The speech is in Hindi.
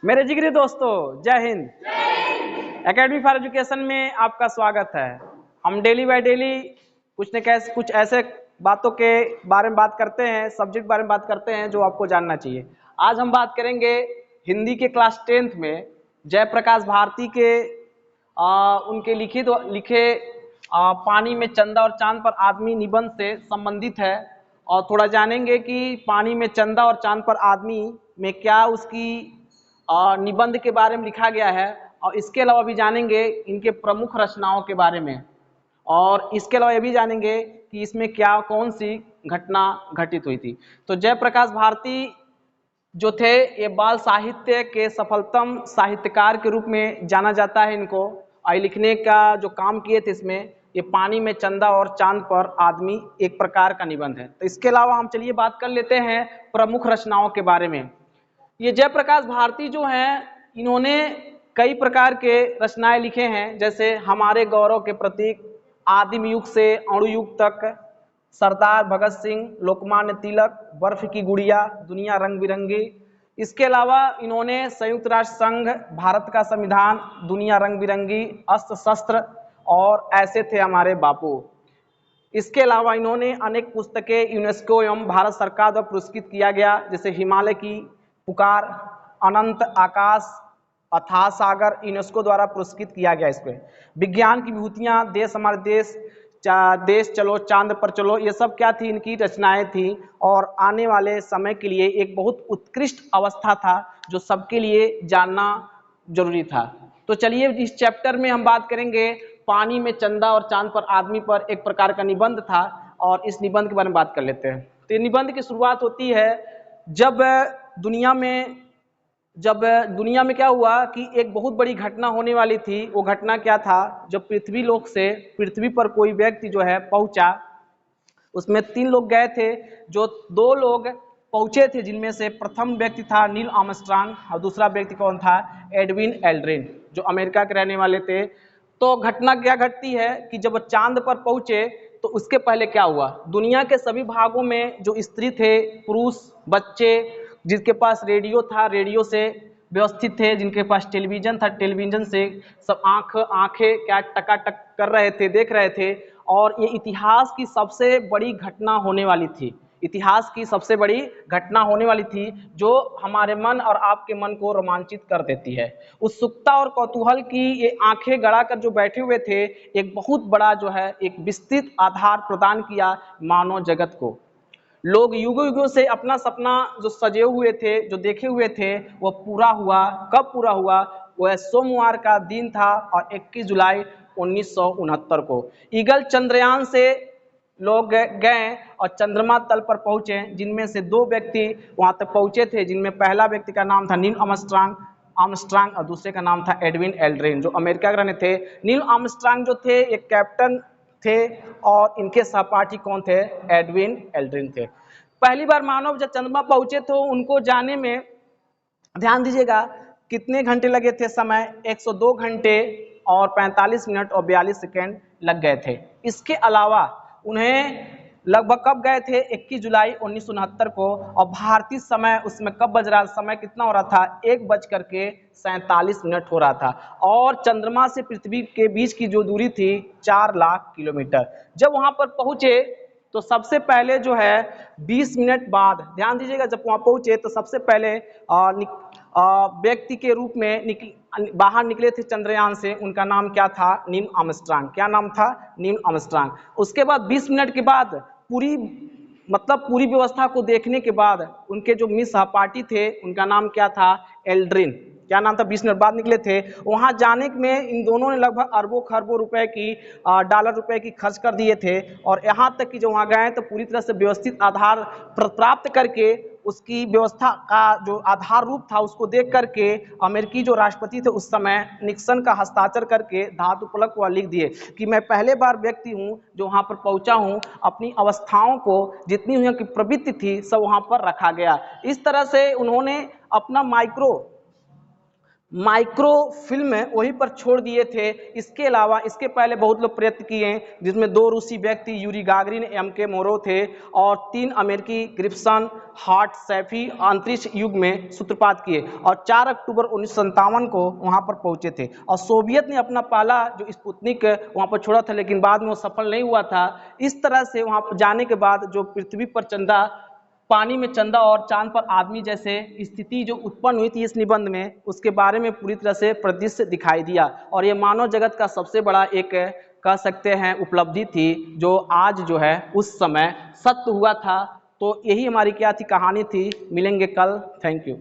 मेरे जिगरी दोस्तों, जय हिंद। एकेडमी फॉर एजुकेशन में आपका स्वागत है। हम डेली बाय डेली कुछ ऐसे बातों के बारे में बात करते हैं, सब्जेक्ट बारे में बात करते हैं जो आपको जानना चाहिए। आज हम बात करेंगे हिंदी के क्लास 10th में जयप्रकाश भारती के उनके लिखे पानी में चंदा और चांद पर आदमी निबंध से संबंधित है, और थोड़ा जानेंगे कि पानी में चंदा और चांद पर आदमी में क्या उसकी निबंध के बारे में लिखा गया है, और इसके अलावा भी जानेंगे इनके प्रमुख रचनाओं के बारे में, और इसके अलावा ये भी जानेंगे कि इसमें क्या कौन सी घटना घटित हुई थी। तो जयप्रकाश भारती जो थे, ये बाल साहित्य के सफलतम साहित्यकार के रूप में जाना जाता है इनको। और लिखने का जो काम किए थे इसमें, ये पानी में चंदा और चांद पर आदमी एक प्रकार का निबंध है। तो इसके अलावा हम चलिए बात कर लेते हैं प्रमुख रचनाओं के बारे में। ये जयप्रकाश भारती जो हैं, इन्होंने कई प्रकार के रचनाएं लिखे हैं, जैसे हमारे गौरव के प्रतीक, आदिम युग से अणु युग तक, सरदार भगत सिंह, लोकमान्य तिलक, बर्फ की गुड़िया, दुनिया रंग बिरंगी। इसके अलावा इन्होंने संयुक्त राष्ट्र संघ, भारत का संविधान, दुनिया रंग बिरंगी, अस्त्र शस्त्र और ऐसे थे हमारे बापू। इसके अलावा इन्होंने अनेक पुस्तकें यूनेस्को एवं भारत सरकार द्वारा पुरस्कृत किया गया, जैसे हिमालय की पुकार, अनंत आकाश, अथाह सागर, यूनेस्को द्वारा पुरस्कृत किया गया। इसमें विज्ञान की विभूतियां, देश हमारे देश चलो, चांद पर चलो, ये सब क्या थी, इनकी रचनाएं थी, और आने वाले समय के लिए एक बहुत उत्कृष्ट अवस्था था जो सबके लिए जानना जरूरी था। तो चलिए इस चैप्टर में हम बात करेंगे पानी में चंदा और चांद पर आदमी पर एक प्रकार का निबंध था, और इस निबंध के बारे में बात कर लेते हैं। तो निबंध की शुरुआत होती है जब दुनिया में क्या हुआ कि एक बहुत बड़ी घटना होने वाली थी। वो घटना क्या था, जब पृथ्वी लोक से पृथ्वी पर कोई व्यक्ति जो है पहुंचा, उसमें 3 लोग गए थे, जो 2 लोग पहुंचे थे, जिनमें से प्रथम व्यक्ति था नील आर्मस्ट्रांग और दूसरा व्यक्ति कौन था, एडविन एल्ड्रिन, जो अमेरिका के रहने वाले थे। तो घटना क्या घटती है कि जब चांद पर पहुंचे तो उसके पहले क्या हुआ, दुनिया के सभी भागों में जो स्त्री थे, पुरुष, बच्चे, जिनके पास रेडियो था, रेडियो से व्यवस्थित थे, जिनके पास टेलीविजन था, टेलीविजन से सब आंखें क्या टकाटक कर रहे थे, देख रहे थे। और ये इतिहास की सबसे बड़ी घटना होने वाली थी, इतिहास की सबसे बड़ी घटना होने वाली थी, जो हमारे मन और आपके मन को रोमांचित कर देती है। उत्सुकता और कौतूहल की ये आंखें गड़ाकर जो बैठे हुए थे, एक बहुत बड़ा जो है एक विस्तृत आधार प्रदान किया मानव जगत को। लोग युगों युगों से अपना सपना जो सजे हुए थे, जो देखे हुए थे, वो पूरा हुआ। कब पूरा हुआ, वह सोमवार का दिन था, और 21 जुलाई 1969 को ईगल चंद्रयान से लोग गए और चंद्रमा तल पर पहुंचे, जिनमें से 2 व्यक्ति वहां तक पहुंचे थे, जिनमें पहला व्यक्ति का नाम था नील आर्मस्ट्रांग और दूसरे का नाम था एडविन एल्ड्रिन, जो अमेरिका के रहने थे। नील आर्मस्ट्रांग जो थे एक कैप्टन थे, और इनके सहपाठी कौन थे, एडविन एल्ड्रिन थे। पहली बार मानव जब चंद्रमा पहुंचे तो उनको जाने में, ध्यान दीजिएगा, कितने घंटे लगे थे, समय 102 घंटे और 45 मिनट और 42 सेकेंड लग गए थे। इसके अलावा उन्हें लगभग कब गए थे, 21 जुलाई 1969 को, और भारतीय समय उसमें कब बज रहा, समय कितना हो रहा था, 1:47 हो रहा था, और चंद्रमा से पृथ्वी के बीच की जो दूरी थी 4 लाख किलोमीटर। जब वहां पर पहुंचे तो सबसे पहले जो है 20 मिनट बाद, ध्यान दीजिएगा, जब वहां पहुंचे तो सबसे पहले व्यक्ति के रूप में बाहर निकले थे चंद्रयान से, उनका नाम क्या था, नील आर्मस्ट्रांग। क्या नाम था, नील आर्मस्ट्रांग। उसके बाद 20 मिनट के बाद पूरी व्यवस्था को देखने के बाद उनके जो मिस सहपाठी थे, उनका नाम क्या था, एल्ड्रिन। क्या नाम था, 20 मिनट बाद निकले थे। वहां जाने में इन दोनों ने लगभग अरबों खरबों रुपए की डॉलर रुपए की खर्च कर दिए थे, और यहां तक कि जो वहां गए तो पूरी तरह से व्यवस्थित आधार प्राप्त करके, उसकी व्यवस्था का जो आधार रूप था उसको देख करके अमेरिकी जो राष्ट्रपति थे उस समय, निक्सन का हस्ताक्षर करके धातु फलक पर लिख दिए कि मैं पहले बार व्यक्ति हूं जो वहां पर पहुंचा हूं। अपनी अवस्थाओं को, जितनी उनकी प्रवृत्ति थी, सब वहां पर रखा गया। इस तरह से उन्होंने अपना माइक्रो फिल्म वहीं पर छोड़ दिए थे। इसके अलावा इसके पहले बहुत लोग प्रयत्न किए हैं, जिसमें 2 रूसी व्यक्ति यूरी गागरिन M.K. मोरो थे और 3 अमेरिकी ग्रिप्सन हार्ट सैफी अंतरिक्ष युग में सूत्रपात किए और 4 अक्टूबर 1957 को वहां पर पहुंचे थे। और सोवियत ने अपना पहला जो स्पुतनिक वहां पर छोड़ा था, लेकिन बाद में वो सफल नहीं हुआ था। इस तरह से वहां पर जाने के बाद जो पृथ्वी पर चंदा, पानी में चंदा और चांद पर आदमी जैसे स्थिति जो उत्पन्न हुई थी इस निबंध में, उसके बारे में पूरी तरह से परिदृश्य दिखाई दिया। और ये मानव जगत का सबसे बड़ा एक कह सकते हैं उपलब्धि थी, जो आज जो है उस समय सत्य हुआ था। तो यही हमारी क्या थी, कहानी थी। मिलेंगे कल। Thank you.